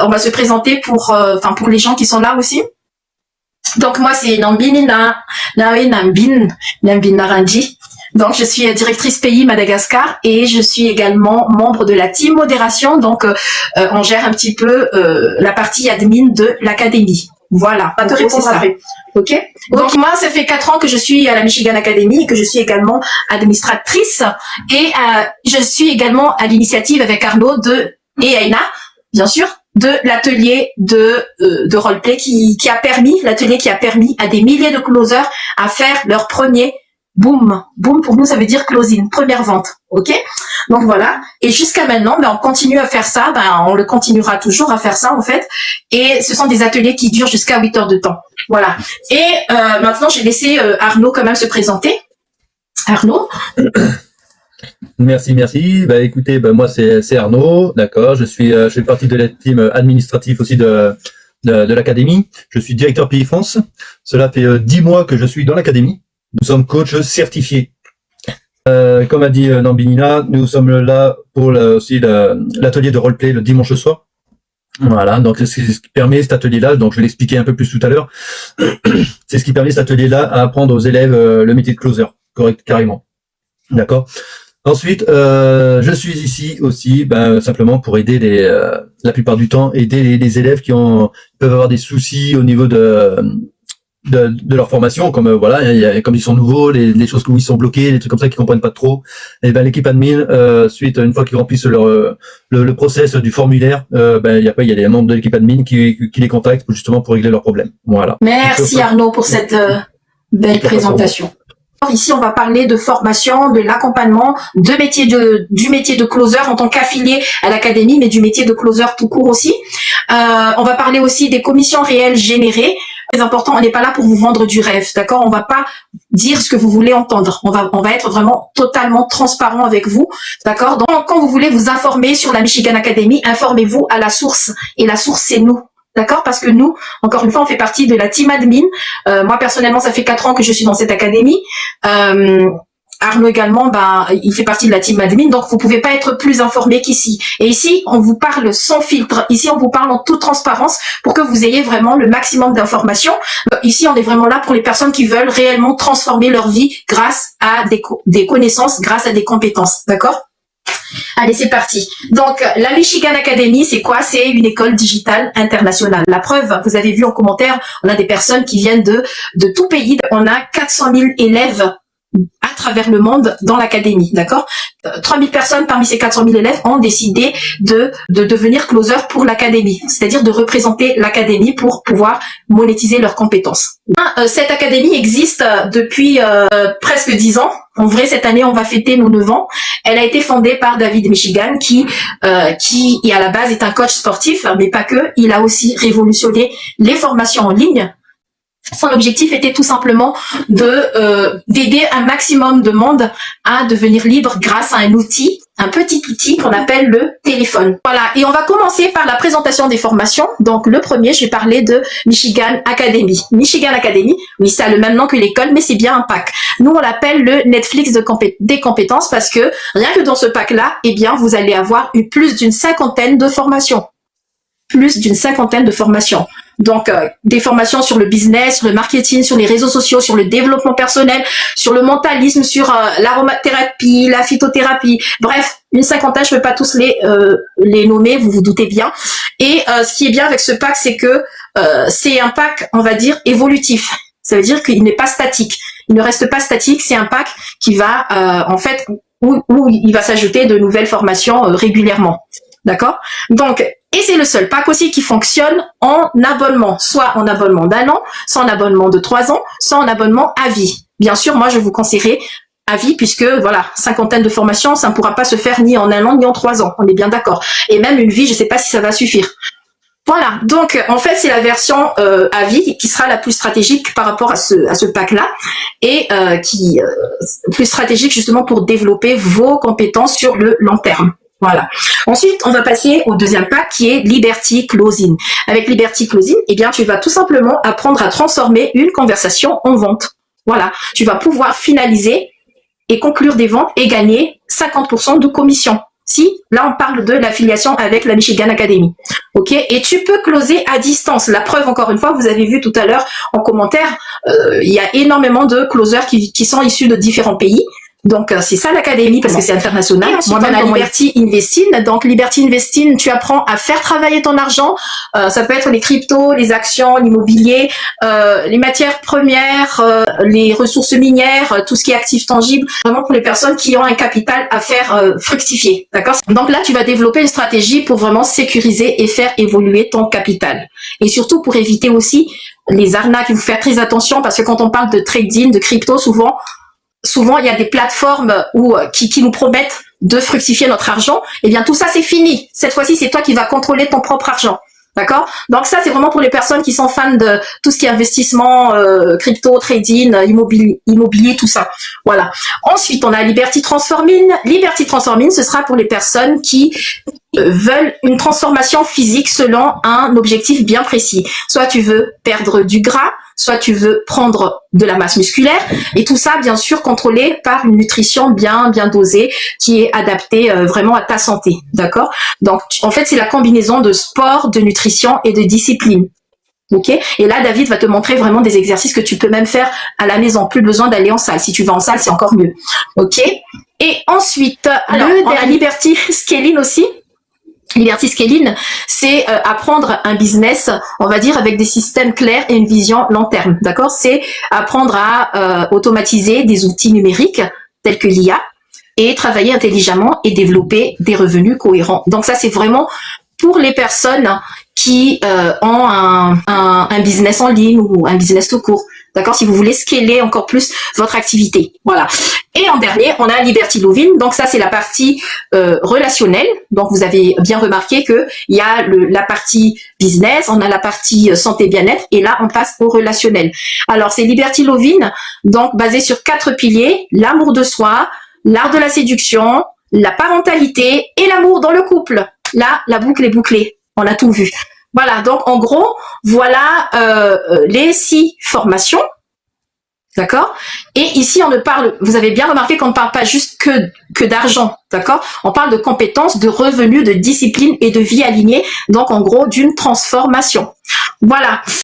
on va se présenter pour les gens qui sont là aussi. Donc moi c'est Nambinina Nambin Naranji. Donc je suis directrice pays Madagascar et je suis également membre de la team modération. Donc on gère un petit peu la partie admin de l'académie. Voilà, pas te répondre après. Ok. Donc moi, ça fait 4 ans que je suis à la Michigan Academy, que je suis également administratrice et je suis également à l'initiative avec Arnaud et Aina, bien sûr, de l'atelier de roleplay qui a permis à des milliers de closers à faire leur premier boom. Boom pour nous, ça veut dire closing, première vente. Ok. Donc voilà. Et jusqu'à maintenant, on continue à faire ça. On le continuera toujours à faire ça en fait. Et ce sont des ateliers qui durent jusqu'à 8 heures de temps. Voilà. Et maintenant, j'ai laissé Arnaud quand même se présenter. Arnaud. Merci. Écoutez, moi c'est Arnaud, d'accord. Je fais partie de la team administrative aussi de l'académie. Je suis directeur pays France. Cela fait 10 mois que je suis dans l'académie. Nous sommes coachs certifiés. Comme a dit Nambinina, nous sommes là pour aussi l'atelier de roleplay le dimanche soir. Voilà, donc c'est ce qui permet cet atelier-là, donc je vais l'expliquer un peu plus tout à l'heure. C'est ce qui permet cet atelier-là à apprendre aux élèves le métier de closer, carrément. D'accord. Ensuite, je suis ici aussi simplement pour aider la plupart du temps, aider les élèves qui peuvent avoir des soucis au niveau de leur formation, comme comme ils sont nouveaux, les choses où ils sont bloqués, les trucs comme ça qu'ils comprennent pas trop. Et l'équipe admin, une fois qu'ils remplissent le process du formulaire, après il y a les membres de l'équipe admin qui les contactent justement pour régler leurs problèmes. Voilà. Merci Arnaud pour cette belle présentation. Ici, on va parler de formation, de l'accompagnement, du métier de closer en tant qu'affilié à l'académie, mais du métier de closer tout court aussi. On va parler aussi des commissions réelles générées. Très important, on n'est pas là pour vous vendre du rêve, d'accord? On va pas dire ce que vous voulez entendre. On va être vraiment totalement transparent avec vous, d'accord? Donc, quand vous voulez vous informer sur la Michigan Academy, informez-vous à la source. Et la source, c'est nous. D'accord? Parce que nous, encore une fois, on fait partie de la team admin. Moi, personnellement, ça fait 4 ans que je suis dans cette académie. Arnaud également, il fait partie de la team admin, donc vous pouvez pas être plus informé qu'ici. Et ici, on vous parle sans filtre. Ici, on vous parle en toute transparence pour que vous ayez vraiment le maximum d'informations. Ici, on est vraiment là pour les personnes qui veulent réellement transformer leur vie grâce à des connaissances, grâce à des compétences. D'accord? Allez, c'est parti. Donc, la Michigan Academy, c'est quoi? C'est une école digitale internationale. La preuve, vous avez vu en commentaire, on a des personnes qui viennent de tout pays. On a 400 000 élèves à travers le monde dans l'académie, d'accord? 3000 personnes parmi ces 400 000 élèves ont décidé de devenir closer pour l'académie, c'est-à-dire de représenter l'académie pour pouvoir monétiser leurs compétences. Cette académie existe depuis presque 10 ans. En vrai, cette année, on va fêter nos 9 ans. Elle a été fondée par David Michigan, qui à la base est un coach sportif, mais pas que. Il a aussi révolutionné les formations en ligne. Son objectif était tout simplement d'aider un maximum de monde à devenir libre grâce à un petit outil qu'on appelle le téléphone. Voilà, et on va commencer par la présentation des formations. Donc le premier, je vais parler de Michigan Academy. Michigan Academy, oui, ça a le même nom que l'école, mais c'est bien un pack. Nous, on l'appelle le Netflix des compétences parce que rien que dans ce pack-là, vous allez avoir plus d'une cinquantaine de formations. Donc, des formations sur le business, sur le marketing, sur les réseaux sociaux, sur le développement personnel, sur le mentalisme, sur l'aromathérapie, la phytothérapie. Bref, une cinquantaine, je ne peux pas tous les nommer, vous vous doutez bien. Et ce qui est bien avec ce pack, c'est que c'est un pack, on va dire, évolutif. Ça veut dire qu'il n'est pas statique. Il ne reste pas statique, c'est un pack qui va, où il va s'ajouter de nouvelles formations régulièrement. D'accord? Donc, et c'est le seul pack aussi qui fonctionne en abonnement, soit en abonnement d'1 an, soit en abonnement de 3 ans, soit en abonnement à vie. Bien sûr, moi, je vous conseillerais à vie puisque, voilà, cinquantaine de formations, ça ne pourra pas se faire ni en 1 an, ni en 3 ans. On est bien d'accord. Et même une vie, je ne sais pas si ça va suffire. Voilà. Donc, en fait, c'est la version à vie qui sera la plus stratégique par rapport à ce pack-là et plus stratégique justement pour développer vos compétences sur le long terme. Voilà. Ensuite, on va passer au deuxième pack qui est Liberty Closing. Avec Liberty Closing, tu vas tout simplement apprendre à transformer une conversation en vente. Voilà. Tu vas pouvoir finaliser et conclure des ventes et gagner 50% de commission. Si, là, on parle de l'affiliation avec la Michigan Academy. OK? Et tu peux closer à distance. La preuve, encore une fois, vous avez vu tout à l'heure en commentaire, il y a énormément de closers qui sont issus de différents pays. Donc, c'est ça l'académie parce que c'est international. Moi-même, on a Liberty Investing. Donc, Liberty Investing, tu apprends à faire travailler ton argent. Ça peut être les cryptos, les actions, l'immobilier, les matières premières, les ressources minières, tout ce qui est actif tangible. Vraiment pour les personnes qui ont un capital à faire fructifier. D'accord? Donc là, tu vas développer une stratégie pour vraiment sécuriser et faire évoluer ton capital. Et surtout pour éviter aussi les arnaques. Il faut faire très attention parce que quand on parle de trading, de crypto, souvent, il y a des plateformes qui nous promettent de fructifier notre argent. Eh bien, tout ça, c'est fini. Cette fois-ci, c'est toi qui vas contrôler ton propre argent. D'accord? Donc ça, c'est vraiment pour les personnes qui sont fans de tout ce qui est investissement, crypto, trading, immobilier, tout ça. Voilà. Ensuite, on a Liberty Transforming. Liberty Transforming, ce sera pour les personnes qui veulent une transformation physique selon un objectif bien précis. Soit tu veux perdre du gras, soit tu veux prendre de la masse musculaire, et tout ça, bien sûr, contrôlé par une nutrition bien dosée, qui est adaptée vraiment à ta santé, d'accord? Donc, en fait, c'est la combinaison de sport, de nutrition et de discipline. Ok? Et là, David va te montrer vraiment des exercices que tu peux même faire à la maison. Plus besoin d'aller en salle. Si tu vas en salle, c'est encore mieux. Ok? Et ensuite, on a Liberty Scaling aussi. Liberty Scaling, c'est apprendre un business, on va dire, avec des systèmes clairs et une vision long terme. D'accord? C'est apprendre à automatiser des outils numériques tels que l'IA et travailler intelligemment et développer des revenus cohérents. Donc ça, c'est vraiment pour les personnes qui ont un business en ligne ou un business tout court. D'accord? Si vous voulez scaler encore plus votre activité. Voilà. Et en dernier, on a Liberty Loving. Donc ça, c'est la partie relationnelle. Donc vous avez bien remarqué que il y a la partie business, on a la partie santé bien-être, et là on passe au relationnel. Alors c'est Liberty Loving, donc basé sur 4 piliers: l'amour de soi, l'art de la séduction, la parentalité et l'amour dans le couple. Là, la boucle est bouclée. On a tout vu. Voilà, donc en gros, voilà les 6 formations. D'accord? Et ici, on ne parle, vous avez bien remarqué qu'on ne parle pas juste que d'argent. D'accord? On parle de compétences, de revenus, de discipline et de vie alignée. Donc, en gros, d'une transformation. Voilà.